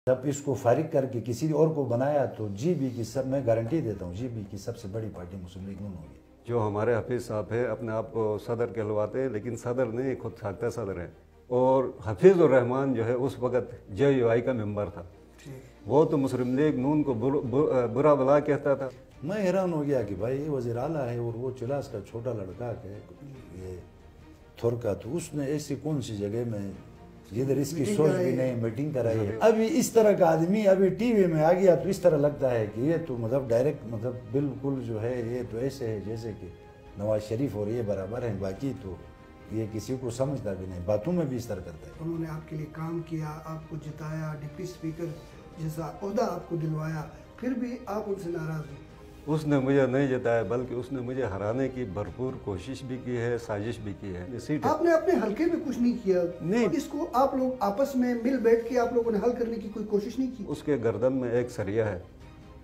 جب اس کو فارغ کر کے کسی اور کو بنایا تو جی بی کی میں گارنٹی دیتا ہوں جی بی کی سب سے بڑی پارٹی مسلم لیگ نون ہوگی. جو ہمارے حفیظ صاحب ہے اپنے آپ کو صدر کہلواتے ہیں لیکن صدر نہیں، خود ساختہ صدر ہے. اور حفیظ الرحمان جو ہے اس وقت جے یو آئی کا ممبر تھا. وہ تو مسلم لیگ نون کو برا بلا کہتا تھا. میں حیران ہو گیا کہ بھائی یہ وزیر اعلیٰ ہے اور وہ چلاس کا چھوٹا لڑکا ہے یہ تھور کا، تو اس نے ایسی کون سی جگہ میں جدھر اس کی سوچ بھی نہیں میٹنگ کرائی ہے. ابھی اس طرح کا آدمی ابھی ٹی وی میں آ گیا تو اس طرح لگتا ہے کہ یہ تو مطلب ڈائریکٹ مطلب بالکل جو ہے یہ تو ایسے ہے جیسے کہ نواز شریف اور یہ برابر ہیں، باقی تو یہ کسی کو سمجھتا بھی نہیں، باتوں میں بھی اس طرح کرتا ہے. انہوں نے آپ کے لیے کام کیا، آپ کو جتایا، ڈپٹی اسپیکر جیسا عہدہ آپ کو دلوایا، پھر بھی آپ ان سے ناراض ہیں. اس نے مجھے نہیں جتایا بلکہ اس نے مجھے ہرانے کی بھرپور کوشش بھی کی ہے، سازش بھی کی ہے. آپ نے اپنے حلقے میں کچھ نہیں کیا نہیں، اس کو آپ لوگ آپس میں مل بیٹھ کے آپ لوگوں نے حل کرنے کی کوئی کوشش نہیں کی. اس کے گردن میں ایک سریا ہے،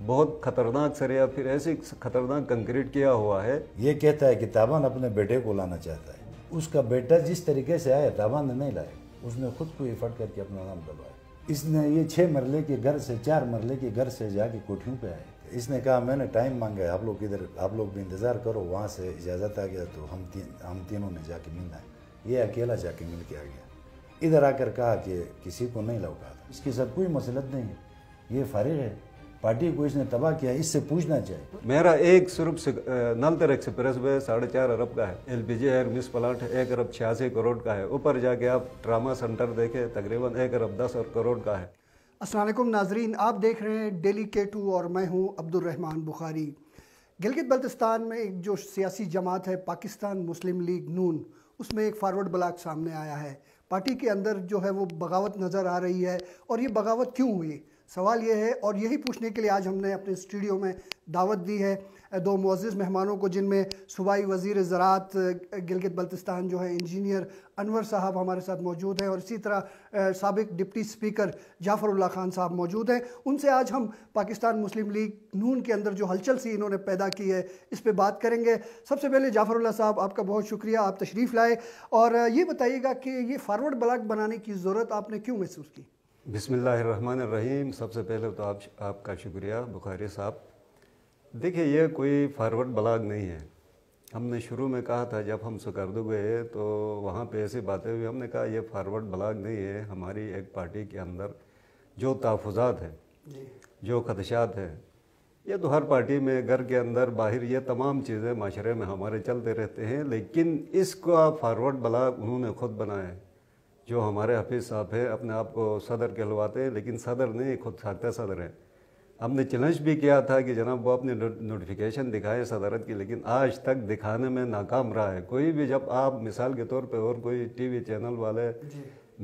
بہت خطرناک سریا، پھر ایسی خطرناک کنکریٹ کیا ہوا ہے. یہ کہتا ہے کہ تابان اپنے بیٹے کو لانا چاہتا ہے. اس کا بیٹا جس طریقے سے آیا تابان نے نہیں لایا، اس نے خود کو ایفرٹ کر کے اپنا نام دبایا. اس نے یہ 6 مرلے کے گھر سے 4 مرلے کے گھر سے جا کے کوٹھیوں پہ آئے. اس نے کہا میں نے ٹائم مانگا ہے، آپ لوگ ادھر آپ لوگ بھی انتظار کرو. وہاں سے اجازت آ گیا تو ہم تینوں نے جا کے ملنا ہے. یہ اکیلا جا کے مل کے آ گیا. ادھر آ کر کہا کہ کسی کو نہیں لوٹا تھا. اس کے ساتھ کوئی مسلط نہیں ہے، یہ فارغ ہے. پارٹی کو اس نے تباہ کیا، اس سے پوچھنا چاہیے. میرا ایک صرف نلتر ایکسپریس وے 4.5 ارب کا ہے. ایل پی جی ایئر مس پلانٹ 1 ارب 86 کروڑ کا ہے. اوپر جا کے آپ ٹراما سینٹر دیکھیں تقریباً 1 ارب 10 کروڑ کا ہے. السلام علیکم ناظرین، آپ دیکھ رہے ہیں ڈیلی K2 اور میں ہوں عبد الرحمان بخاری. گلگت بلتستان میں ایک جو سیاسی جماعت ہے پاکستان مسلم لیگ نون، اس میں ایک فارورڈ بلاک سامنے آیا ہے. پارٹی کے اندر جو ہے وہ بغاوت نظر آ رہی ہے، اور یہ بغاوت کیوں ہوئی؟ سوال یہ ہے، اور یہی پوچھنے کے لیے آج ہم نے اپنے اسٹوڈیو میں دعوت دی ہے 2 معزز مہمانوں کو، جن میں صوبائی وزیر زراعت گلگت بلتستان جو ہے انجینئر انور صاحب ہمارے ساتھ موجود ہیں، اور اسی طرح سابق ڈپٹی اسپیکر جعفر اللہ خان صاحب موجود ہیں. ان سے آج ہم پاکستان مسلم لیگ نون کے اندر جو ہلچل سی انہوں نے پیدا کی ہے اس پہ بات کریں گے. سب سے پہلے جعفر اللہ صاحب، آپ کا بہت شکریہ، آپ تشریف لائے، اور یہ بتائیے گا کہ یہ فارورڈ بلاک بنانے کی ضرورت آپ نے کیوں محسوس کی؟ بسم اللہ الرحمن الرحیم. سب سے پہلے تو آپ کا شکریہ بخاری صاحب. دیکھیں یہ کوئی فارورڈ بلاک نہیں ہے. ہم نے شروع میں کہا تھا جب ہم سکردو گئے تو وہاں پہ ایسی باتیں ہوئی، ہم نے کہا یہ فارورڈ بلاک نہیں ہے. ہماری ایک پارٹی کے اندر جو تحفظات ہیں، جو خدشات ہیں، یہ تو ہر پارٹی میں گھر کے اندر باہر یہ تمام چیزیں معاشرے میں ہمارے چلتے رہتے ہیں، لیکن اس کا فارورڈ بلاک انہوں نے خود بنایا ہے. جو ہمارے حفیظ صاحب ہے اپنے آپ کو صدر کہلواتے ہیں لیکن صدر نہیں، خود ساختہ صدر ہے. ہم نے چیلنج بھی کیا تھا کہ جناب وہ اپنی نوٹیفیکیشن دکھائے صدارت کی، لیکن آج تک دکھانے میں ناکام رہا ہے. کوئی بھی جب آپ مثال کے طور پہ اور کوئی ٹی وی چینل والے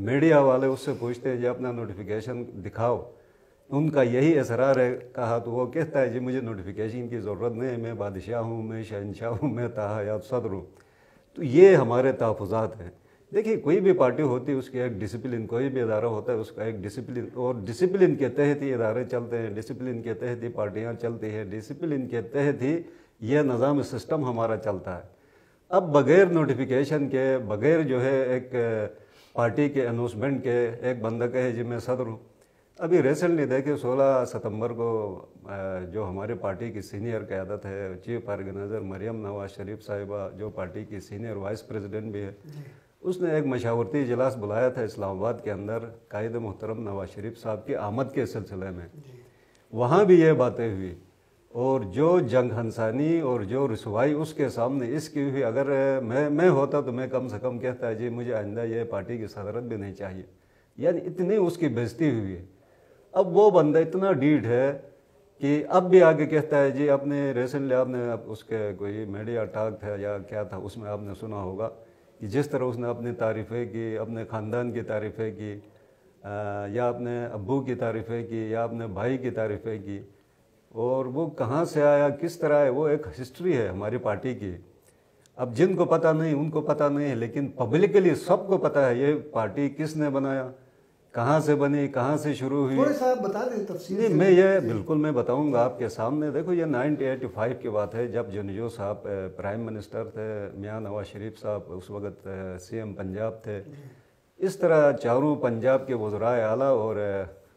میڈیا والے اس سے پوچھتے ہیں جی اپنا نوٹیفیکیشن دکھاؤ، ان کا یہی اصرار ہے. کہا تو وہ کہتا ہے جی مجھے نوٹیفیکیشن کی ضرورت نہیں، میں بادشاہ ہوں، میں شہنشاہ ہوں، میں تاحیات صدر ہوں. تو یہ ہمارے تحفظات ہیں. دیکھیے کوئی بھی پارٹی ہوتی ہے اس کی ایک ڈسپلن، کوئی بھی ادارہ ہوتا ہے اس کا ایک ڈسپلن، اور ڈسپلن کے تحت ہی ادارے چلتے ہیں، ڈسپلن کے تحت ہی پارٹیاں چلتی ہیں، ڈسپلن کے تحت ہی یہ نظام سسٹم ہمارا چلتا ہے. اب بغیر نوٹیفیکیشن کے، بغیر جو ہے ایک پارٹی کے اناؤنسمنٹ کے ایک بندہ کہے جی میں صدر ہوں. ابھی ریسنٹلی دیکھیں 16 ستمبر کو جو ہماری پارٹی کی سینئر قیادت ہے، چیف آرگنائزر مریم نواز شریف صاحبہ، جو پارٹی کی سینئر وائس پریزیڈنٹ بھی ہے، اس نے ایک مشاورتی اجلاس بلایا تھا اسلام آباد کے اندر قائد محترم نواز شریف صاحب کی آمد کے سلسلے میں. وہاں بھی یہ باتیں ہوئی، اور جو جنگ ہنسانی اور جو رسوائی اس کے سامنے اس کی ہوئی، اگر میں ہوتا تو میں کم سے کم کہتا ہے جی مجھے آئندہ یہ پارٹی کی صدارت بھی نہیں چاہیے. یعنی اتنی اس کی بےزتی ہوئی ہے. اب وہ بندہ اتنا ڈیٹ ہے کہ اب بھی آگے کہتا ہے جی اپنے ریسنٹلی آپ نے اس کے کوئی میڈیا ٹاک تھا یا کیا تھا، اس میں آپ نے سنا ہوگا کہ جس طرح اس نے اپنی تعریفیں کی، اپنے خاندان کی تعریفیں کی، یا اپنے ابو کی تعریفیں کی، یا اپنے بھائی کی تعریفیں کی، اور وہ کہاں سے آیا، کس طرح ہے، وہ ایک ہسٹری ہے ہماری پارٹی کی. اب جن کو پتہ نہیں ان کو پتہ نہیں ہے، لیکن پبلکلی سب کو پتہ ہے یہ پارٹی کس نے بنایا، کہاں سے بنی، کہاں سے شروع ہوئی. تھوڑے صاحب بتا دیں تفصیل سے. میں یہ بالکل میں بتاؤں گا آپ کے سامنے. دیکھو یہ 1985 کی بات ہے، جب جنیجو صاحب پرائم منسٹر تھے، میاں نواز شریف صاحب اس وقت سی ایم پنجاب تھے. اس طرح چاروں پنجاب کے وزرائے اعلیٰ اور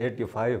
85।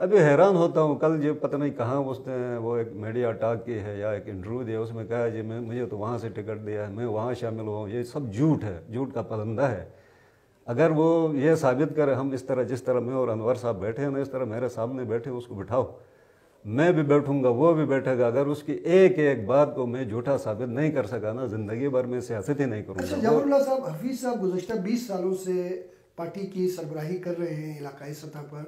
ابھی حیران ہوتا ہوں، کل جو پتہ نہیں کہاں اس نے وہ ایک میڈیا ٹاک کی ہے یا ایک انٹرویو دیا، اس میں کہا جی مجھے تو وہاں سے ٹکٹ دیا ہے، میں وہاں شامل ہوں، یہ سب جھوٹ ہے، جھوٹ کا پرندہ ہے۔ اگر وہ یہ ثابت کرے، ہم اس طرح جس طرح میں اور انور صاحب بیٹھے ہیں نا، اس طرح میرے سامنے بیٹھے، اس کو بٹھاؤ، میں بھی بیٹھوں گا، وہ بھی بیٹھے گا، اگر اس کی ایک ایک بات کو میں جھوٹا ثابت نہیں کر سکا نا، زندگی بھر میں سیاست ہی نہیں کروں اچھا گا۔ جعفر اللہ صاحب، حفیظ صاحب گزشتہ 20 سالوں سے پارٹی کی سربراہی کر رہے ہیں علاقائی سطح پر،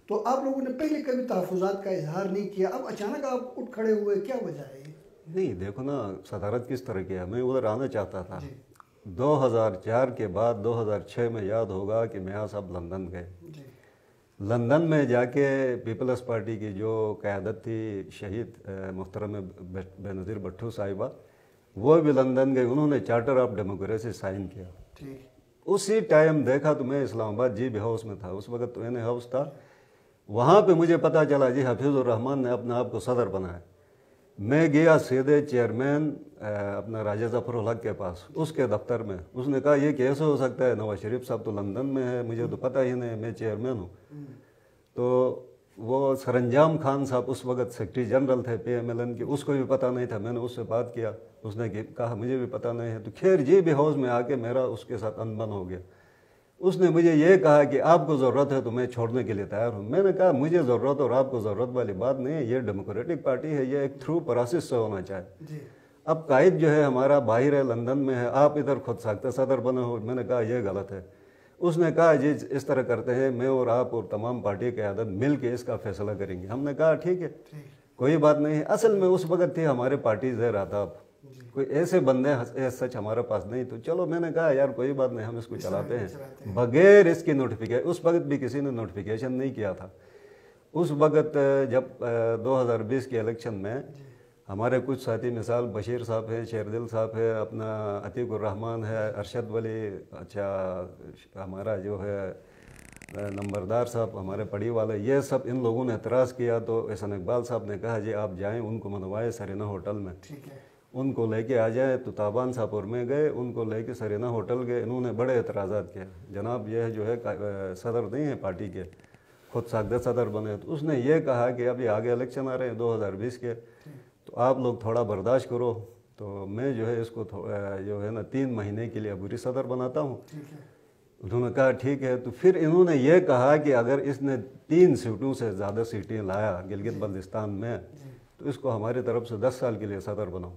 تو آپ لوگوں نے پہلے کبھی تحفظات کا اظہار نہیں کیا، اب اچانک آپ اٹھ کھڑے ہوئے، کیا وجہ ہے یہ؟ نہیں دیکھو نا، صدارت کس طرح کیا، میں ادھر آنا چاہتا تھا 2004 کے بعد 2006 میں یاد ہوگا کہ میاں صاحب لندن گئے، لندن میں جا کے پیپلز پارٹی کی جو قیادت تھی شہید محترم بے نظیر بھٹو صاحبہ، وہ بھی لندن گئے، انہوں نے چارٹر آف ڈیموکریسی سائن کیا۔ اسی ٹائم دیکھا تو میں اسلام آباد جی بی ہاؤس میں تھا، اس وقت تو این ہاؤس تھا، وہاں پہ مجھے پتہ چلا جی حفیظ الرحمان نے اپنے آپ کو صدر بنایا۔ میں گیا سیدھے چیئرمین اپنا راجہ ظفر الحق کے پاس، اس کے دفتر میں، اس نے کہا یہ کیسے ہو سکتا ہے، نواز شریف صاحب تو لندن میں ہے، مجھے تو پتہ ہی نہیں، میں چیئرمین ہوں۔ تو وہ سرانجام خان صاحب اس وقت سیکرٹری جنرل تھے پی ایم ایل این کے، اس کو بھی پتہ نہیں تھا، میں نے اس سے بات کیا، اس نے کہا مجھے بھی پتہ نہیں ہے، تو خیر جی بھی ہاؤس میں آ کے میرا اس کے ساتھ ان بن ہو گیا۔ اس نے مجھے یہ کہا کہ آپ کو ضرورت ہے تو میں چھوڑنے کے لیے تیار ہوں۔ میں نے کہا مجھے ضرورت اور آپ کو ضرورت والی بات نہیں ہے، یہ ڈیموکریٹک پارٹی ہے، یہ ایک تھرو پروسیس سے ہونا چاہے۔ اب قائد جو ہے ہمارا باہر ہے، لندن میں ہے، آپ ادھر خود ساختہ صدر بنے ہو۔ میں نے کہا یہ غلط ہے۔ اس نے کہا جی اس طرح کرتے ہیں، میں اور آپ اور تمام پارٹی کی قیادت مل کے اس کا فیصلہ کریں گے۔ ہم نے کہا ٹھیک ہے، کوئی بات نہیں ہے۔ اصل میں اس وقت تھی ہمارے پارٹی زیر آداب، کوئی ایسے بندے سچ ہمارے پاس نہیں، تو چلو میں نے کہا یار کوئی بات نہیں، ہم اس کو چلاتے ہیں بغیر اس کی نوٹیفیکیشن۔ اس وقت بھی کسی نے نوٹیفیکیشن نہیں کیا تھا۔ اس وقت جب 2020 کے الیکشن میں ہمارے کچھ ساتھی، مثال بشیر صاحب ہیں، شیردل صاحب ہے، اپنا عتیق الرحمان ہے، ارشد ولی، اچھا ہمارا جو ہے نمبردار صاحب ہمارے پڑی والے، یہ سب ان لوگوں نے اعتراض کیا، تو احسان اقبال صاحب نے کہا جی آپ جائیں، ان کو منوائے سرینا ہوٹل میں، ان کو لے کے آ جائیں۔ تو تابان صاحب اور میں گئے، ان کو لے کے سرینا ہوٹل گئے، انہوں نے بڑے اعتراضات کیا، جناب یہ جو ہے صدر نہیں ہے پارٹی کے، خود ساختہ صدر بنے۔ تو اس نے یہ کہا کہ ابھی آگے الیکشن آ رہے ہیں 2020 کے، تو آپ لوگ تھوڑا برداشت کرو، تو میں جو ہے اس کو جو ہے نا 3 مہینے کے لیے عبوری صدر بناتا ہوں۔ انہوں نے کہا ٹھیک ہے۔ تو پھر انہوں نے یہ کہا کہ اگر اس نے 3 سیٹوں سے زیادہ سیٹیں لایا گلگت بلتستان میں، تو اس کو ہماری طرف سے 10 سال کے لیے صدر بناؤ۔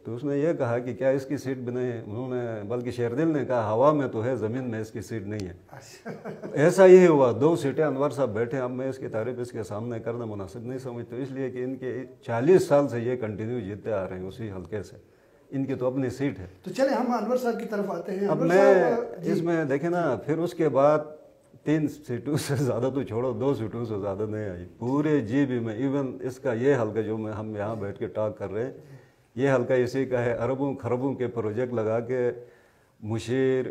تو اس نے یہ کہا کہ کیا اس کی سیٹ بھی نہیں ہے؟ انہوں نے بلکہ شیردل نے کہا ہوا میں تو ہے، زمین میں اس کی سیٹ نہیں ہے۔ ایسا ہی ہوا، 2 سیٹیں انور صاحب بیٹھے۔ اب میں اس کی تعریف اس کے سامنے کرنا مناسب نہیں سمجھتا، اس لیے کہ ان کے 40 سال سے یہ کنٹینیو جیتتے آ رہے ہیں اسی حلقے سے، ان کی تو اپنی سیٹ ہے۔ تو چلے ہم انور صاحب کی طرف آتے ہیں۔ اب میں اس میں دیکھیں نا، پھر اس کے بعد 3 سیٹوں سے زیادہ تو چھوڑو، 2 سیٹوں سے زیادہ نہیں آئی پورے جی بی میں۔ ایون اس کا یہ حلقہ جو ہم یہاں بیٹھ کے ٹاک کر رہے ہیں، یہ حلقہ اسی کا ہے۔ اربوں خربوں کے پروجیکٹ لگا کے مشیر،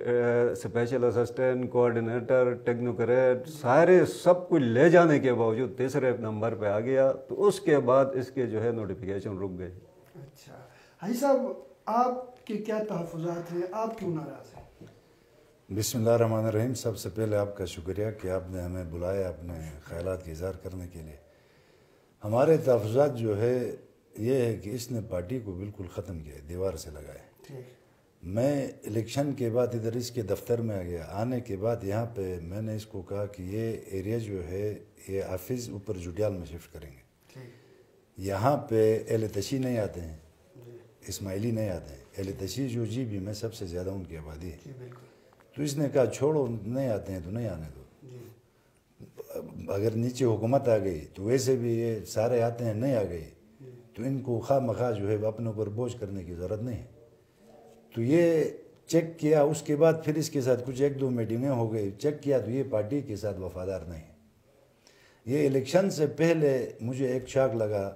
اسپیشل اسسٹنٹ، کوآرڈینیٹر، ٹیکنوکریٹ، سارے سب کچھ لے جانے کے باوجود 3رے نمبر پہ آ گیا۔ تو اس کے بعد اس کے جو ہے نوٹیفیکیشن رک گئی۔ اچھا حاجی صاحب، آپ کے کیا تحفظات ہیں، آپ کیوں ناراض ہیں؟ بسم اللہ الرحمن الرحیم۔ سب سے پہلے آپ کا شکریہ کہ آپ نے ہمیں بلایا اپنے خیالات کا اظہار کرنے کے لیے۔ ہمارے تحفظات جو ہے یہ ہے کہ اس نے پارٹی کو بالکل ختم کیا، دیوار سے لگائے۔ میں الیکشن کے بعد ادھر اس کے دفتر میں آ گیا، آنے کے بعد یہاں پہ میں نے اس کو کہا کہ یہ ایریا جو ہے یہ آفس اوپر جوڈیال میں شفٹ کریں گے، یہاں پہ اہل تشیع نہیں آتے ہیں، اسماعیلی نہیں آتے ہیں، اہل تشیع جو جی بی میں سب سے زیادہ ان کی آبادی ہے۔ تو اس نے کہا چھوڑو، نہیں آتے ہیں تو نہیں آنے دو، اگر نیچے حکومت آ گئی تو ویسے بھی یہ سارے آتے ہیں، نہیں آ گئی تو ان کو خواہ مخواہ جو ہے اپنے اوپر بوجھ کرنے کی ضرورت نہیں ہے۔ تو یہ چیک کیا، اس کے بعد پھر اس کے ساتھ کچھ 1-2 میٹنگیں ہو گئی، چیک کیا تو یہ پارٹی کے ساتھ وفادار نہیں ہے۔ یہ الیکشن سے پہلے مجھے ایک شاک لگا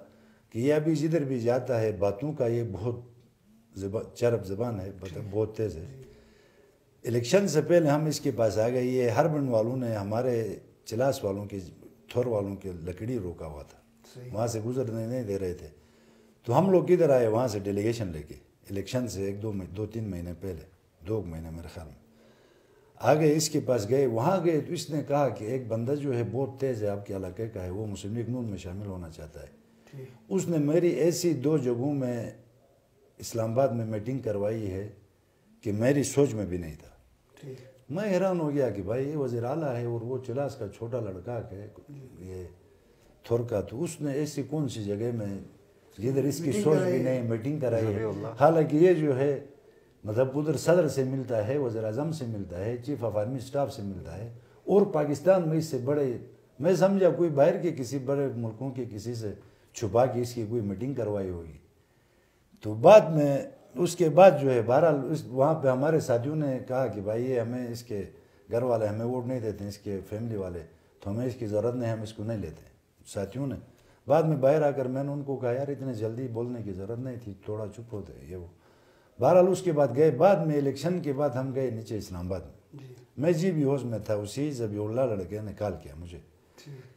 کہ یہ ابھی جدھر بھی جاتا ہے باتوں کا یہ بہت چرب زبان ہے، بہت تیز ہے۔ الیکشن سے پہلے ہم اس کے پاس آ گئے، یہ ہربن والوں نے ہمارے چلاس والوں کے، تھور والوں کے لکڑی روکا ہوا تھا، وہاں سے گزرنے نہیں دے رہے تھے۔ تو ہم لوگ کدھر آئے، وہاں سے ڈیلیگیشن لے کے، الیکشن سے 2-3 مہینے پہلے، 2 مہینے میرے خیال میں آگے اس کے پاس گئے، وہاں گئے تو اس نے کہا کہ ایک بندہ جو ہے بہت تیز ہے آپ کے علاقے کا ہے، وہ مسلم لیگ نون میں شامل ہونا چاہتا ہے۔ اس نے میری ایسی 2 جگہوں میں اسلام آباد میں میٹنگ کروائی ہے کہ میری سوچ میں بھی نہیں تھا۔ میں حیران ہو گیا کہ بھائی یہ وزیر اعلیٰ ہے اور وہ چلاس کا چھوٹا لڑکا ہے یہ تھور کا، تو اس نے ایسی کون سی جگہ میں جدھر اس کی سوچ بھی نہیں میٹنگ کرائی ہے۔ حالانکہ یہ جو ہے مطلب ادھر صدر سے ملتا ہے، وزیر اعظم سے ملتا ہے، چیف آف آرمی اسٹاف سے ملتا ہے، اور پاکستان میں اس سے بڑے، میں سمجھا کوئی باہر کے کسی بڑے ملکوں کے کسی سے چھپا کے اس کی کوئی میٹنگ کروائی ہوگی۔ تو بعد میں اس کے بعد جو ہے بہرحال وہاں پہ ہمارے ساتھیوں نے کہا کہ بھائی یہ ہمیں اس کے گھر والے ہمیں ووٹ نہیں دیتے، اس کے فیملی والے، تو ہمیں اس کی ضرورت نہیں، ہم اس کو نہیں لیتے ساتھیوں نے۔ بعد میں باہر آ کر میں نے ان کو کہا یار اتنے جلدی بولنے کی ضرورت نہیں تھی، تھوڑا چپ ہوتے یہ وہ۔ بہرحال اس کے بعد گئے، بعد میں الیکشن کے بعد ہم گئے نیچے اسلام آباد میں، میں جی بھی ہوش میں تھا، اسی ذبیح اللہ لڑکے نے کال کیا مجھے،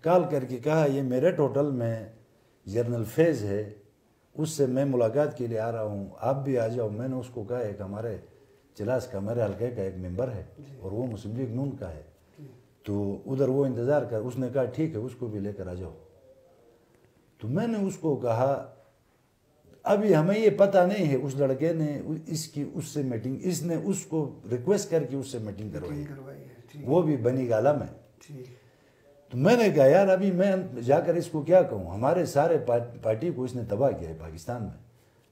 کال کر کے کہا یہ میرے ٹوٹل میں جنرل فیض ہے، اس سے میں ملاقات کے لیے آ رہا ہوں، آپ بھی آ جاؤ۔ میں نے اس کو کہا ایک ہمارے چلاس کا ہمارے حلقے کا ایک ممبر ہے اور وہ مسلم لیگ نون کا ہے، تو ادھر وہ انتظار کر۔ اس نے کہا ٹھیک ہے اس کو بھی لے کر آ جاؤ۔ تو میں نے اس کو کہا ابھی ہمیں یہ پتہ نہیں ہے، اس لڑکے نے اس کی اس سے میٹنگ، اس نے اس کو ریکویسٹ کر کے اس سے میٹنگ کروائی ہے، وہ بھی بنی گالہ میں۔ تو میں نے کہا یار ابھی میں جا کر اس کو کیا کہوں، ہمارے سارے پارٹی کو اس نے تباہ کیا ہے پاکستان میں۔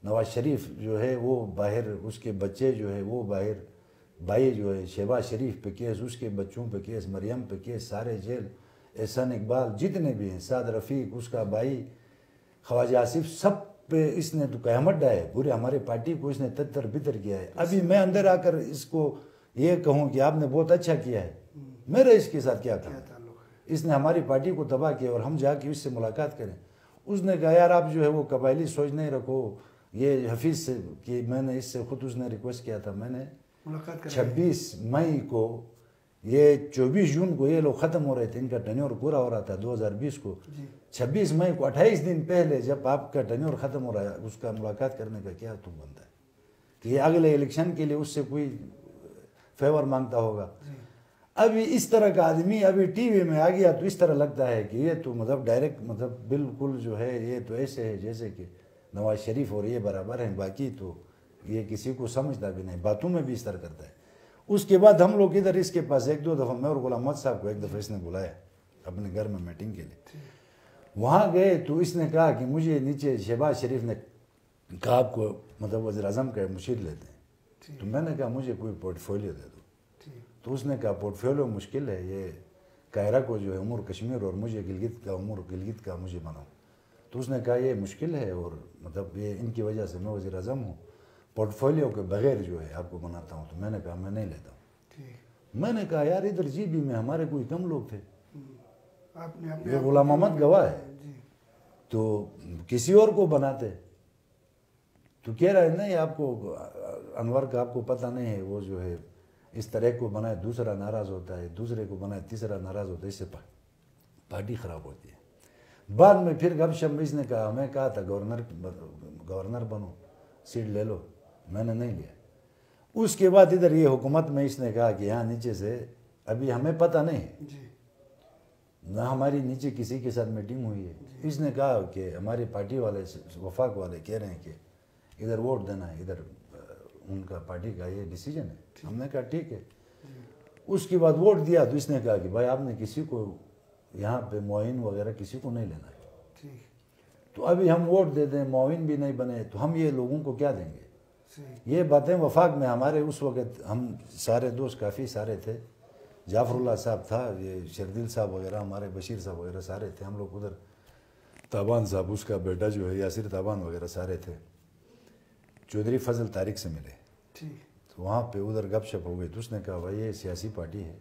نواز شریف جو ہے وہ باہر، اس کے بچے جو ہے وہ باہر، بھائی جو ہے شہباز شریف پہ کیس، اس کے بچوں پہ کیس، مریم پہ کیس، سارے جیل، احسان اقبال جتنے بھی ہیں، سعد رفیق اس کا بھائی، خواجہ آصف، سب پہ اس نے تو قیامت ڈایا ہے، پورے ہمارے پارٹی کو اس نے تتر بتر کیا ہے۔ ابھی میں اندر آ کر اس کو یہ کہوں کہ آپ نے بہت اچھا کیا ہے، میرا اس کے ساتھ کیا تھا؟ اس نے ہماری پارٹی کو تباہ کیا اور ہم جا کے اس سے ملاقات کریں۔ اس نے کہا یار آپ جو ہے وہ قبائلی سوچ نہیں رکھو، یہ حفیظ سے کہ میں نے اس سے خود اس نے ریکویسٹ کیا تھا، میں نے 26 مئی کو، یہ 24 جون کو یہ لوگ ختم ہو رہے تھے، ان کا ٹینیور پورا ہو رہا تھا 2020 کو، 26 مئی کو 28 دن پہلے جب آپ کا ٹینیور ختم ہو رہا ہے اس کا ملاقات کرنے کا کیا تم بنتا ہے کہ یہ اگلے الیکشن کے لیے اس سے کوئی فیور مانگتا ہوگا؟ ابھی اس طرح کا آدمی ابھی ٹی وی میں آ گیا تو اس طرح لگتا ہے کہ یہ تو مطلب ڈائریکٹ مطلب بالکل جو ہے یہ تو ایسے ہے جیسے کہ نواز شریف اور یہ برابر ہیں، باقی تو یہ کسی کو سمجھتا بھی نہیں، باتوں میں بھی اس طرح کرتا ہے۔ اس کے بعد ہم لوگ ادھر اس کے پاس 1-2 دفعہ، میں اور غلام محمد صاحب کو ایک دفعہ اس نے بلایا اپنے گھر میں میٹنگ کے لیے، وہاں گئے تو اس نے کہا کہ مجھے نیچے شہباز شریف نے کہا آپ کو مطلب وزیر اعظم کا مشیر لیتے ہیں، تو میں نے کہا مجھے کوئی پورٹ فولیو دے دو۔ تو اس نے کہا پورٹ فولیو مشکل ہے، یہ قاہرہ کو جو ہے امور کشمیر اور مجھے گلگت کا امور گلگت کا مجھے بناؤ۔ تو اس نے کہا یہ مشکل ہے اور مطلب یہ ان کی وجہ سے میں وزیر اعظم ہوں، پورٹ فولیو کے بغیر جو ہے آپ کو بناتا ہوں۔ تو میں نے کہا میں نہیں لیتا ہوں۔ میں نے کہا یار ادھر جی بی میں ہمارے کوئی کم لوگ تھے، یہ غلام محمد گواہ ہے، تو کسی اور کو بناتے۔ تو کہہ رہا ہے نہیں آپ کو انور کا آپ کو پتہ نہیں ہے، وہ جو ہے اس طرح کو بنائے دوسرا ناراض ہوتا ہے، دوسرے کو بنائے تیسرا ناراض ہوتا ہے، اس سے پارٹی خراب ہوتی ہے۔ بعد میں پھر گپ شپ اس نے کہا، ہمیں کہا تھا گورنر بنو، سیٹ لے لو، میں نے نہیں لیا۔ اس کے بعد ادھر یہ حکومت میں اس نے کہا کہ یہاں نیچے سے ابھی ہمیں پتہ نہیں ہے، نہ ہماری نیچے کسی کے ساتھ میٹنگ ہوئی ہے۔ اس نے کہا کہ ہماری پارٹی والے وفاق والے کہہ رہے ہیں کہ ادھر ووٹ دینا ہے، ادھر ان کا پارٹی کا یہ ڈیسیجن ہے۔ ہم نے کہا ٹھیک ہے۔ اس کے بعد ووٹ دیا تو اس نے کہا کہ بھائی آپ نے کسی کو یہاں پہ معاون وغیرہ کسی کو نہیں لینا ہے، تو ابھی ہم ووٹ دے دیں، معاون بھی نہیں بنے تو ہم یہ لوگوں کو کیا دیں گے؟ یہ باتیں وفاق میں ہمارے اس وقت ہم سارے دوست کافی سارے تھے، جعفر اللہ صاحب تھا، یہ شردل صاحب وغیرہ، ہمارے بشیر صاحب وغیرہ سارے تھے، ہم لوگ ادھر تابان صاحب اس کا بیٹا جو ہے یاسر تابان وغیرہ سارے تھے، چودھری فضل طارق سے ملے، تو وہاں پہ ادھر گپ شپ ہو گئی۔ تو اس نے کہا بھائی یہ سیاسی پارٹی ہے،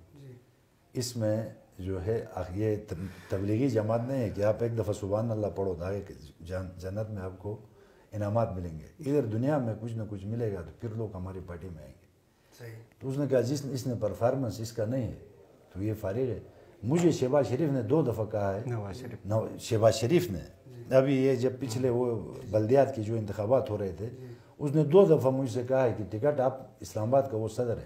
اس میں جو ہے یہ تبلیغی جماعت نہیں ہے کہ آپ ایک دفعہ سبحان اللہ پڑھو تو آگے جنت میں آپ کو انعامات ملیں گے، ادھر دنیا میں کچھ نہ کچھ ملے گا تو پھر لوگ ہماری پارٹی میں آئیں گے۔ تو اس نے کہا اس نے پرفارمنس اس کا نہیں ہے تو یہ فارغ ہے۔ مجھے شہباز شریف نے 2 دفعہ کہا ہے، شہباز شریف نے ابھی یہ جب پچھلے وہ بلدیات کی جو انتخابات ہو رہے تھے، اس نے 2 دفعہ مجھ سے کہا ہے کہ ٹکٹ آپ اسلام آباد کا وہ صدر ہے،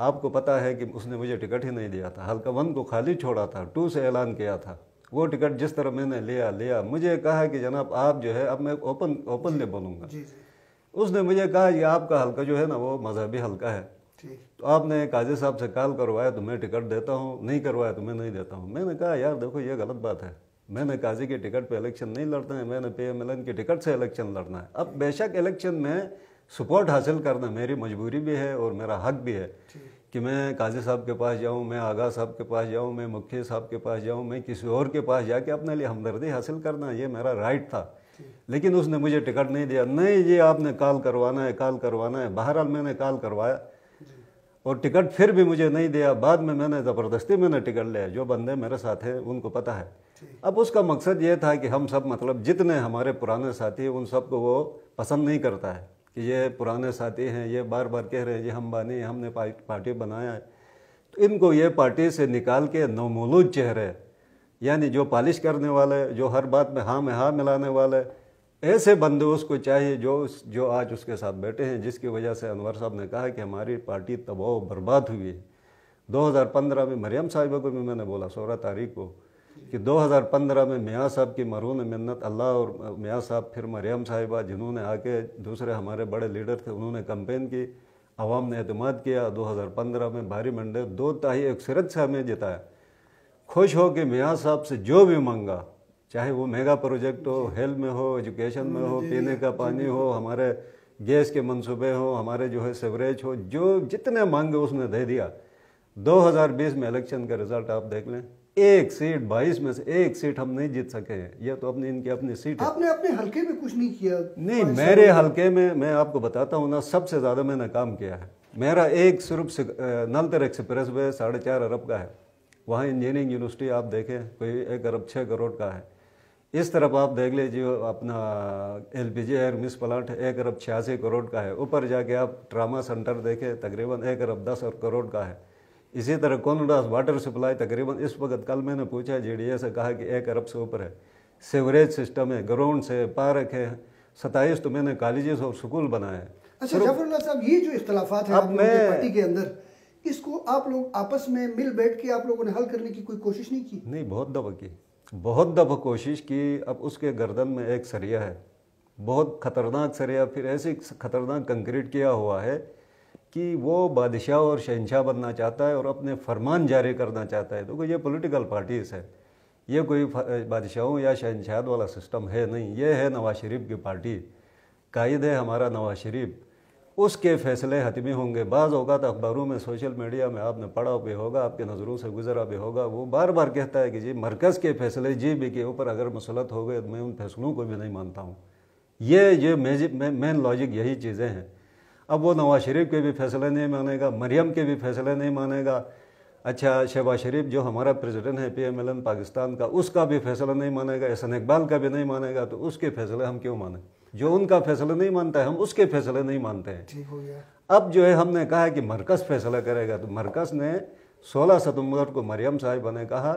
آپ کو پتہ ہے کہ اس نے مجھے ٹکٹ ہی نہیں دیا تھا، حلقہ 1 کو خالی چھوڑا تھا، 2 سے اعلان کیا تھا. وہ ٹکٹ جس طرح میں نے لیا مجھے کہا کہ جناب آپ جو ہے، اب میں اوپنلی بولوں گا، اس نے مجھے کہا کہ آپ کا حلقہ جو ہے نا وہ مذہبی حلقہ ہے، تو آپ نے قاضی صاحب سے کال کروایا تو میں ٹکٹ دیتا ہوں، نہیں کروایا تو میں نہیں دیتا ہوں. میں نے کہا یار دیکھو یہ غلط بات ہے، میں نے قاضی کے ٹکٹ پہ الیکشن نہیں لڑنا ہے، میں نے پی ایم ایل این کی ٹکٹ سے الیکشن لڑنا ہے. اب بے شک الیکشن میں سپورٹ حاصل کرنا میری مجبوری بھی ہے اور میرا حق بھی ہے کہ میں قاضی صاحب کے پاس جاؤں، میں آغا صاحب کے پاس جاؤں، میں مکھی صاحب کے پاس جاؤں، میں کسی اور کے پاس جا کے اپنے لیے ہمدردی حاصل کرنا، یہ میرا رائٹ تھا. لیکن اس نے مجھے ٹکٹ نہیں دیا. نہیں جی آپ نے کال کروانا ہے. بہرحال میں نے کال کروایا اور ٹکٹ پھر بھی مجھے نہیں دیا. بعد میں نے زبردستی میں نے ٹکٹ لیا. جو بندے میرے ساتھ ہیں ان کو پتہ ہے. اب اس کا مقصد یہ تھا کہ ہم سب مطلب جتنے ہمارے پرانے ساتھی ہیں ان سب کو وہ پسند نہیں کرتا ہے کہ یہ پرانے ساتھی ہیں، یہ بار بار کہہ رہے ہیں جی ہم بانی ہیں، ہم نے پارٹی بنایا ہے. تو ان کو یہ پارٹی سے نکال کے نومولود چہرے، یعنی جو پالش کرنے والے، جو ہر بات میں ہاں ملانے والے، ایسے بندے اس کو چاہیے جو آج اس کے ساتھ بیٹھے ہیں، جس کی وجہ سے انور صاحب نے کہا کہ ہماری پارٹی تباہ و برباد ہوئی ہے. 2015 میں مریم صاحبہ کو بھی میں نے بولا 16 تاریخ کو کہ 2015 میں میاں صاحب کی مرہون منت اللہ اور میاں صاحب پھر مریم صاحبہ جنہوں نے آ کے دوسرے ہمارے بڑے لیڈر تھے انہوں نے کمپین کی، عوام نے اعتماد کیا. 2015 میں بھاری منڈے 2/3 اکثریت سے ہمیں جتایا. خوش ہو کہ میاں صاحب سے جو بھی مانگا، چاہے وہ میگا پروجیکٹ ہو، ہیلتھ میں ہو، ایجوکیشن میں ہو، پینے کا پانی ہو، ہمارے گیس کے منصوبے ہو، ہمارے جو ہے سیوریج ہو، جو جتنے مانگے اس نے دے دیا. 2020 میں الیکشن کا رزلٹ آپ دیکھ لیں، 1 سیٹ 22 میں سے 1 سیٹ ہم نہیں جیت سکے ہیں. یہ تو ان کی اپنی سیٹ ہے. آپ نے اپنے حلقے میں کچھ نہیں کیا؟ نہیں، میرے حلقے میں آپ کو بتاتا ہوں نا، سب سے زیادہ میں نے کام کیا ہے. میرا ایک صرف نلتر ایکسپریس وے 4.5 ارب کا ہے. وہاں انجینئرنگ یونیورسٹی آپ دیکھیں کوئی 1 ارب 6 کروڑ کا ہے. اس طرف آپ دیکھ لیجیے اپنا LPG ایئر مس پلانٹ 1 ارب 86 کروڑ کا ہے. اوپر جا کے آپ ٹراما سینٹر دیکھیں تقریباً 1 ارب 10 کروڑ کا ہے. اسی طرح کونڈاس واٹر سپلائی تقریباً اس وقت کل میں نے پوچھا JDA سے کہا کہ 1 ارب سے اوپر ہے. سیوریج سسٹم ہے، گراؤنڈ ہے، پارک ہے، 27 تو میں نے کالجز اور سکول بنائے. اچھا جعفر اللہ صاحب، یہ جو اختلافات ہیں آپ لوگوں کی پارٹی کے اندر، اس کو آپ لوگ آپس میں مل بیٹھ کے آپ لوگوں نے حل کرنے کی کوئی کوشش نہیں کی؟ نہیں، بہت دفعہ کوشش کی. اب اس کے گردن میں ایک سریا ہے، بہت خطرناک سریا، پھر ایسی خطرناک کنکریٹ کیا ہوا ہے کہ وہ بادشاہ اور شہنشاہ بننا چاہتا ہے اور اپنے فرمان جاری کرنا چاہتا ہے. تو یہ پولیٹیکل پارٹیز ہے، یہ کوئی بادشاہوں یا شہنشاہت والا سسٹم ہے نہیں. یہ ہے نواز شریف کی پارٹی، قائد ہے ہمارا نواز شریف. اس کے فیصلے حتمی ہوں گے. بعض اوقات اخباروں میں، سوشل میڈیا میں آپ نے پڑھا بھی ہوگا، آپ کے نظروں سے گزرا بھی ہوگا، وہ بار بار کہتا ہے کہ جی مرکز کے فیصلے JB کے اوپر اگر مسلط ہو گئے تو میں ان فیصلوں کو بھی نہیں مانتا ہوں. یہ مین لاجک یہی چیزیں ہیں. اب وہ نواز شریف کے بھی فیصلے نہیں مانے گا، مریم کے بھی فیصلے نہیں مانے گا. اچھا شہباز شریف جو ہمارا پریزیڈنٹ ہے PMLN پاکستان کا، اس کا بھی فیصلہ نہیں مانے گا، احسان اقبال کا بھی نہیں مانے گا. تو اس کے فیصلے ہم کیوں مانیں؟ جو ان کا فیصلہ نہیں مانتا ہے ہم اس کے فیصلے نہیں مانتے ہیں. ٹھیک ہو گیا. اب جو ہے ہم نے کہا کہ مرکز فیصلہ کرے گا. تو مرکز نے 16 ستمبر کو مریم صاحبہ نے کہا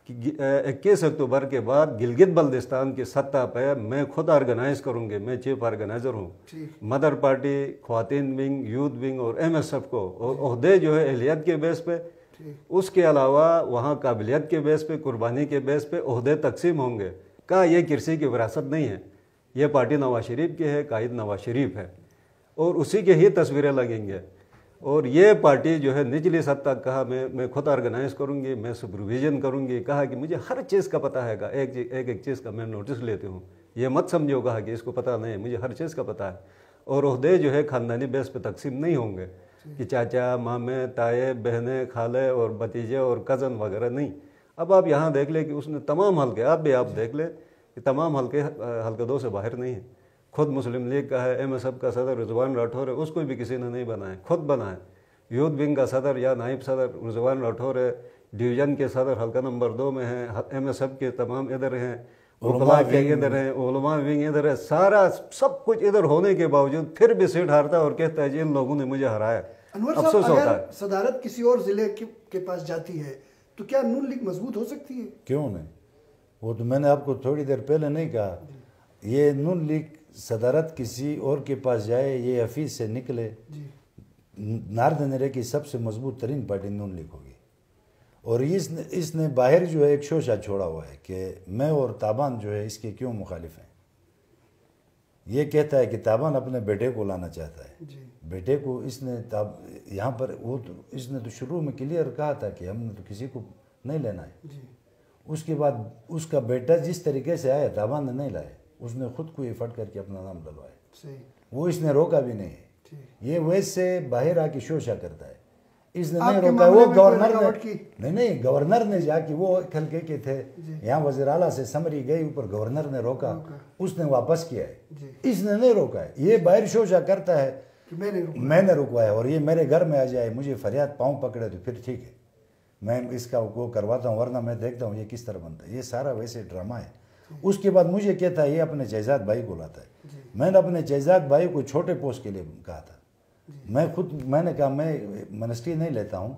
کہ 21 اکتوبر کے بعد گلگت بلتستان کی سطح پہ میں خود آرگنائز کروں گی. میں چیف آرگنائزر ہوں. مدر پارٹی، خواتین ونگ، یوتھ ونگ اور MSF کو عہدے جو ہے اہلیت کے بیس پہ، اس کے علاوہ وہاں قابلیت کے بیس پہ، قربانی کے بیس پہ عہدے تقسیم ہوں گے. کہا یہ کرسی کی وراثت نہیں ہے، یہ پارٹی نواز شریف کی ہے، قائد نواز شریف ہے اور اسی کے ہی تصویریں لگیں گے. اور یہ پارٹی جو ہے نچلی سطح کہا میں خود آرگنائز کروں گی، میں سپرویژن کروں گی. کہا کہ مجھے ہر چیز کا پتہ ہے گا، ایک چیز کا میں نوٹس لیتی ہوں. یہ مت سمجھو کہا کہ اس کو پتہ نہیں ہے، مجھے ہر چیز کا پتہ ہے. اور عہدے جو ہے خاندانی بیس پہ تقسیم نہیں ہوں گے کہ چاچا، مامے، تائے، بہنیں، خالے اور بھتیجے اور کزن وغیرہ نہیں. اب آپ یہاں دیکھ لیں کہ اس نے تمام حلقے، آپ دیکھ لیں کہ تمام حلقے 2 سے باہر نہیں ہیں. خود مسلم لیگ کا ہے، MSF کا صدر رضوان راٹھور ہے، اس کو بھی کسی نے نہیں بنایا، خود بنائے. یوتھ ونگ کا صدر یا نائب صدر رضوان راٹھور ہے. ڈویژن کے صدر حلقہ نمبر 2 میں ہیں. MSF کے تمام ادھر ہیں، علماء کے ادھر ہیں، علماء ونگ ادھر ہے. سارا سب کچھ ادھر ہونے کے باوجود پھر بھی سیٹ ہارتا ہے اور کہتا ہے جی ان لوگوں نے مجھے ہرایا. افسوس ہوتا ہے. صدارت کسی اور ضلع کے پاس جاتی ہے تو کیا نون لیگ مضبوط ہو سکتی ہے؟ کیوں نہیں؟ وہ تو میں نے آپ کو تھوڑی دیر پہلے نہیں کہا. یہ نون لیگ صدارت کسی اور کے پاس جائے، یہ حفیظ سے نکلے، نارتھ انڈیا کی سب سے مضبوط ترین پارٹی نون لیگ ہوگی. اور اس نے باہر جو ہے ایک شوشہ چھوڑا ہوا ہے کہ میں اور تابان جو ہے اس کے کیوں مخالف ہیں. یہ کہتا ہے کہ تابان اپنے بیٹے کو لانا چاہتا ہے. بیٹے کو اس نے یہاں پر اس نے تو شروع میں کلیئر کہا تھا کہ ہم نے تو کسی کو نہیں لینا ہے. اس کے بعد اس کا بیٹا جس طریقے سے آیا تابان نے نہیں لایا, اس نے خود کو ایفرٹ کر کے اپنا نام ڈلوایا. وہ اس نے روکا بھی نہیں ہے. یہ ویسے باہر آ کے شوشہ کرتا ہے. اس نے نہیں روکا. وہ گورنر نے گورنر نے جا کے وہ ہلکے کے تھے یہاں وزیر اعلیٰ سے سمری گئی اوپر, گورنر نے روکا, اس نے واپس کیا ہے. اس نے نہیں روکا ہے. یہ باہر شوشہ کرتا ہے میں نے رکوایا اور یہ میرے گھر میں آ جائے مجھے فریاد پاؤں پکڑے تو پھر ٹھیک ہے میں اس کا وہ کرواتا ہوں, ورنہ میں دیکھتا ہوں یہ کس طرح بنتا ہے. یہ سارا ویسے ڈرامہ ہے. اس کے بعد مجھے کہتا ہے یہ اپنے شہزاد بھائی کو لاتا ہے. میں نے اپنے شہزاد بھائی کو چھوٹے پوسٹ کے لیے کہا تھا. میں نے کہا میں منسٹری نہیں لیتا ہوں,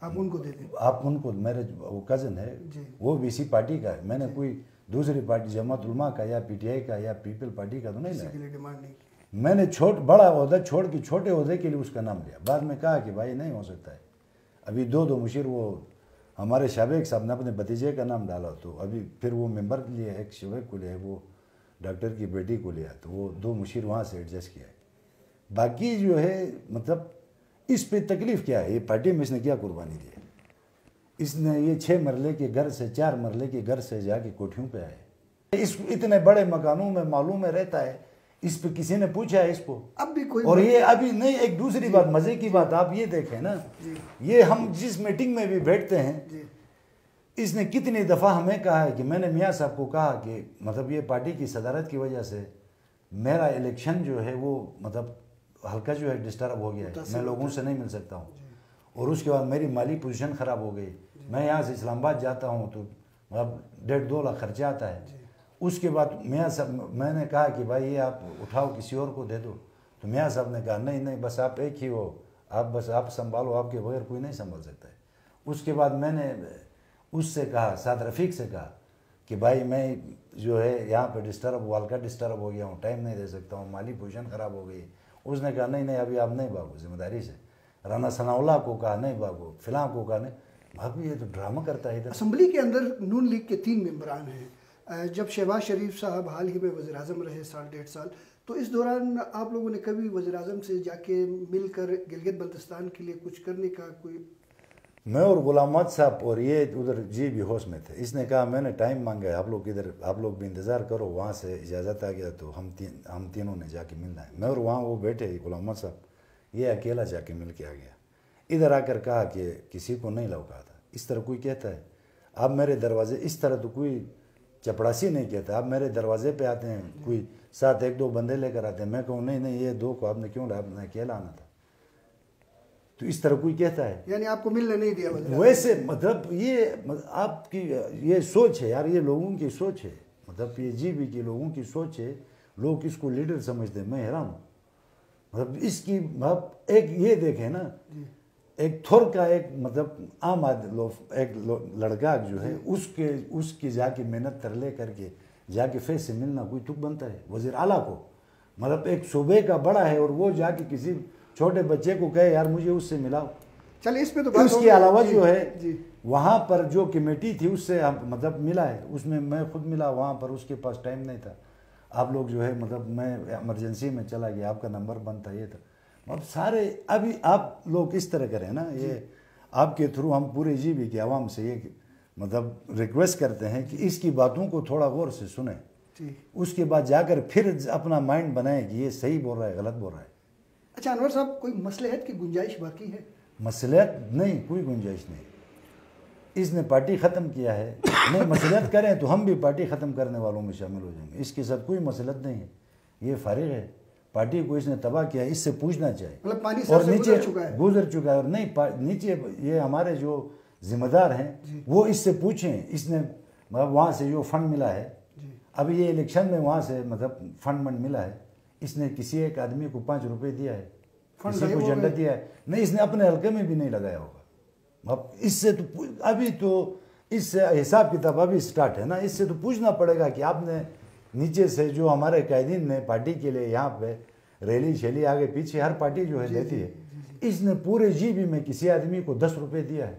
آپ ان کو دے دیں. آپ ان کو, میرے وہ کزن ہے وہ بھی اسی پارٹی کا ہے. میں نے کوئی دوسری پارٹی جماعت علماء کا یا پی ٹی آئی کا یا پیپل پارٹی کا تو نہیں لایا. میں نے بڑا عہدہ چھوڑ کے چھوٹے عہدے کے لیے اس کا نام لیا. بعد میں کہا کہ بھائی نہیں ہو سکتا ہے. ابھی دو مشیر وہ ہمارے شابیک صاحب نے اپنے بھتیجے کا نام ڈالا تو ابھی پھر وہ ممبر لیا, ایک شابیک کو لیا, وہ ڈاکٹر کی بیٹی کو لیا, تو وہ 2 مشیر وہاں سے ایڈجسٹ کیا ہے. باقی جو ہے مطلب اس پہ تکلیف کیا ہے, یہ پارٹی میں اس نے کیا قربانی دی ہے. اس نے یہ 6 مرلے کے گھر سے 4 مرلے کے گھر سے جا کے کوٹھیوں پہ آئے. اس اتنے بڑے مکانوں میں معلوم میں رہتا ہے. اس پہ کسی نے پوچھا ہے اس کو اب بھی کوئی, اور یہ ابھی نہیں. ایک دوسری بات, مزے کی بات آپ یہ دیکھیں نا, یہ ہم جس میٹنگ میں بھی بیٹھتے ہیں اس نے کتنی دفعہ ہمیں کہا ہے کہ میں نے میاں صاحب کو کہا کہ مطلب یہ پارٹی کی صدارت کی وجہ سے میرا الیکشن جو ہے وہ مطلب ہلکا جو ہے ڈسٹرب ہو گیا ہے, میں لوگوں سے نہیں مل سکتا ہوں. اور اس کے بعد میری مالی پوزیشن خراب ہو گئی. میں یہاں سے اسلام آباد جاتا ہوں تو مطلب 1.5-2 لاکھ خرچہ آتا ہے. اس کے بعد میاں صاحب میں نے کہا کہ بھائی یہ آپ اٹھاؤ کسی اور کو دے دو. تو میاں صاحب نے کہا نہیں بس آپ ایک ہی ہو, آپ سنبھالو, آپ کے بغیر کوئی نہیں سنبھال سکتا ہے. اس کے بعد میں نے اس سے کہا, سعد رفیق سے کہا کہ بھائی میں جو ہے یہاں پہ ہلکا ڈسٹرب ہو گیا ہوں, ٹائم نہیں دے سکتا ہوں, مالی پوزیشن خراب ہو گئی. اس نے کہا نہیں ابھی آپ نہیں بھاگو ذمہ داری سے. رانا ثناء اللہ کو کہا نہیں بھاگو, فلاں کو کہا نہیں. ابھی یہ تو ڈرامہ کرتا ہے ادھر. اسمبلی کے اندر نون لیگ کے 3 ممبران ہیں. جب شہباز شریف صاحب حال ہی میں وزیر اعظم رہے 1.5 سال, تو اس دوران آپ لوگوں نے کبھی وزیر اعظم سے جا کے مل کر گلگت بلتستان کے لیے کچھ کرنے کا کوئی؟ میں اور غلام محمد صاحب اور یہ ادھر جی بھی ہوش میں تھے. اس نے کہا میں نے ٹائم مانگا ہے, آپ لوگ بھی انتظار کرو. وہاں سے اجازت آ گیا تو ہم تینوں نے جا کے ملنا ہے. میں اور وہاں وہ بیٹھے غلام محمد صاحب, یہ اکیلا جا کے مل کے آ گیا. ادھر آ کر کہا کہ کسی کو نہیں لوکا تھا. اس طرح کوئی کہتا ہے آپ میرے دروازے, اس طرح تو کوئی چپڑاسی نہیں کہتا. آپ میرے دروازے پہ آتے ہیں, کوئی ساتھ 1-2 بندے لے کر آتے ہیں, میں کہوں نہیں یہ 2 کو آپ نے کیوں لایا, آپ نے اکیلا آنا تھا. تو اس طرح کوئی کہتا ہے, یعنی آپ کو ملنے نہیں دیا ویسے مطلب یہ آپ کی یہ سوچ ہے یار, یہ لوگوں کی سوچ ہے. مطلب یہ جی بی کے لوگوں کی سوچ ہے. لوگ اس کو لیڈر سمجھتے ہیں. میں حیران ہوں. مطلب اس کی ایک یہ دیکھیں نا, ایک تھور کا ایک مطلب عام ایک لڑکا جو ہے اس کی جا کے محنت ترلے کر کے جا کے فیس سے ملنا کوئی تک بنتا ہے. وزیر اعلیٰ کو مطلب ایک صوبے کا بڑا ہے اور وہ جا کے کسی چھوٹے بچے کو کہے یار مجھے اس سے ملاؤ. چلے اس پہ تو اس کے علاوہ جو ہے وہاں پر جو کمیٹی تھی اس سے مطلب ملا ہے. اس میں خود ملا وہاں پر, اس کے پاس ٹائم نہیں تھا. آپ لوگ جو ہے مطلب میں ایمرجنسی میں چلا گیا, آپ کا نمبر بند تھا, یہ تھا. اب سارے ابھی آپ لوگ اس طرح کریں نا, یہ آپ کے تھرو ہم پورے جی بی کے عوام سے یہ مطلب ریکویسٹ کرتے ہیں کہ اس کی باتوں کو تھوڑا غور سے سنیں. اس کے بعد جا کر پھر اپنا مائنڈ بنائیں کہ یہ صحیح بول رہا ہے غلط بول رہا ہے. اچھا انور صاحب, کوئی مصلحت کی گنجائش باقی ہے؟ مصلحت نہیں, کوئی گنجائش نہیں. اس نے پارٹی ختم کیا ہے. نہیں مصلحت کریں تو ہم بھی پارٹی ختم کرنے والوں میں شامل ہو جائیں گے. اس کے ساتھ کوئی مصلحت نہیں ہے. یہ فارغ ہے. پارٹی کو اس نے تباہ کیا ہے, اس سے پوچھنا چاہیے. مطلب پانی اور سے نیچے گزر چکا ہے. اور نہیں نیچے یہ ہمارے جو ذمہ دار ہیں وہ اس سے پوچھیں. اس نے مطلب وہاں سے جو فنڈ ملا ہے, اب یہ الیکشن میں وہاں سے مطلب فنڈ ملا ہے, اس نے کسی ایک آدمی کو 5 روپے دیا ہے, کسی کو جھنڈا دیا ہے نہیں, اس نے اپنے حلقے میں بھی نہیں لگایا ہوگا. اب اس سے تو ابھی تو اس سے حساب کتاب ابھی سٹارٹ ہے نا. اس سے تو پوچھنا پڑے گا کہ آپ نے نیچے سے جو ہمارے قائدین نے پارٹی کے لیے یہاں پہ ریلی شیلی آگے پیچھے ہر پارٹی جو ہے دیتی ہے, اس نے پورے جی بی میں کسی آدمی کو 10 روپے دیا ہے.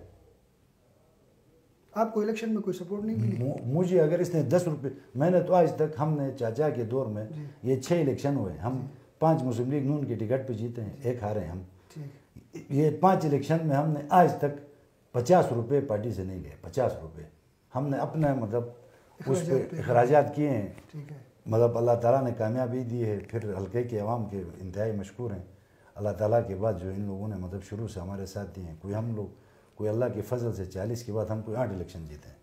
آپ کو الیکشن میں کوئی سپورٹ نہیں ملی؟ مجھے اگر اس نے 10 روپے، میں نے تو آج تک، ہم نے چاچا کے دور میں یہ 6 الیکشن ہوئے، ہم 5 مسلم لیگ نون کی ٹکٹ پہ جیتے ہیں، 1 ہارے ہم. یہ 5 الیکشن میں ہم نے آج تک 50 روپے پارٹی سے نہیں لیے. 50 روپے ہم نے اپنا مطلب اس پہ اخراجات کیے ہیں. مطلب اللہ تعالیٰ نے کامیابی دی ہے. پھر حلقے کے عوام کے انتہائی مشکور ہیں اللہ تعالیٰ کے بعد، جو ان لوگوں نے مطلب شروع سے ہمارے ساتھ دیے ہیں. کوئی اللہ کے فضل سے 40 کے بعد ہم کوئی 8 الیکشن جیتے ہیں،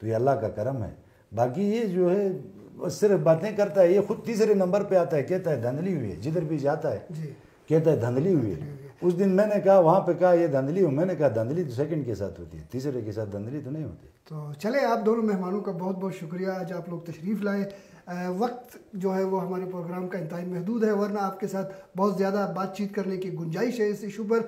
تو یہ اللہ کا کرم ہے. باقی یہ جو ہے صرف باتیں کرتا ہے. یہ خود تیسرے نمبر پہ آتا ہے، کہتا ہے دھاندلی ہوئی ہے. جدھر بھی جاتا ہے کہتا ہے دھاندلی ہوئی ہے. اس دن میں نے کہا وہاں پہ کہا یہ دھاندلی ہو، میں نے کہا دھاندلی تو سیکنڈ کے ساتھ ہوتی ہے، تیسرے کے ساتھ دھاندلی تو نہیں ہوتی. تو چلے، آپ دونوں مہمانوں کا بہت بہت شکریہ، آج آپ لوگ تشریف لائے. وقت جو ہے وہ ہمارے پروگرام کا انتہائی محدود ہے، ورنہ آپ کے ساتھ بہت زیادہ بات چیت کرنے کی گنجائش ہے اس ایشو پر.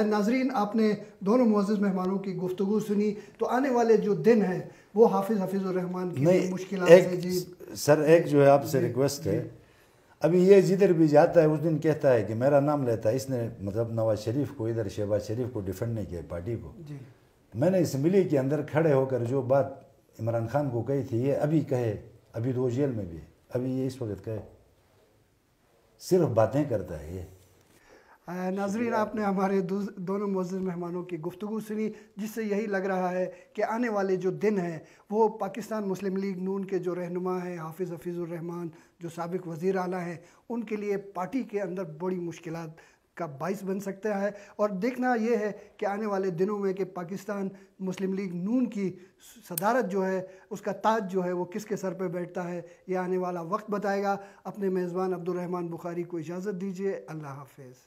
ناظرین، آپ نے دونوں معزز مہمانوں کی گفتگو سنی. تو آنے والے جو دن ہیں وہ حافظ الرحمان کی مشکلات سے سر ایک جو ہے آپ سے ریکویسٹ ہے، ابھی یہ جدھر بھی جاتا ہے اس دن کہتا ہے کہ میرا نام لیتا ہے. اس نے مطلب نواز شریف کو، ادھر شہباز شریف کو ڈیفینڈ نہیں کیا پارٹی کو. میں نے اسمبلی کے اندر کھڑے ہو کر جو بات عمران خان کو کہی تھی، یہ ابھی کہے. ابھی تو وہ جیل میں بھی ہے، ابھی یہ اس وقت کہے. صرف باتیں کرتا ہے یہ. ناظرین، آپ نے ہمارے دونوں معزز مہمانوں کی گفتگو سنی، جس سے یہی لگ رہا ہے کہ آنے والے جو دن ہیں وہ پاکستان مسلم لیگ نون کے جو رہنما ہیں حافظ الرحمان، جو سابق وزیر اعلیٰ ہیں، ان کے لیے پارٹی کے اندر بڑی مشکلات کا باعث بن سکتا ہے. اور دیکھنا یہ ہے کہ آنے والے دنوں میں کہ پاکستان مسلم لیگ نون کی صدارت جو ہے، اس کا تاج جو ہے وہ کس کے سر پہ بیٹھتا ہے، یہ آنے والا وقت بتائے گا. اپنے میزبان عبدالرحمان بخاری کو اجازت دیجیے. اللہ حافظ.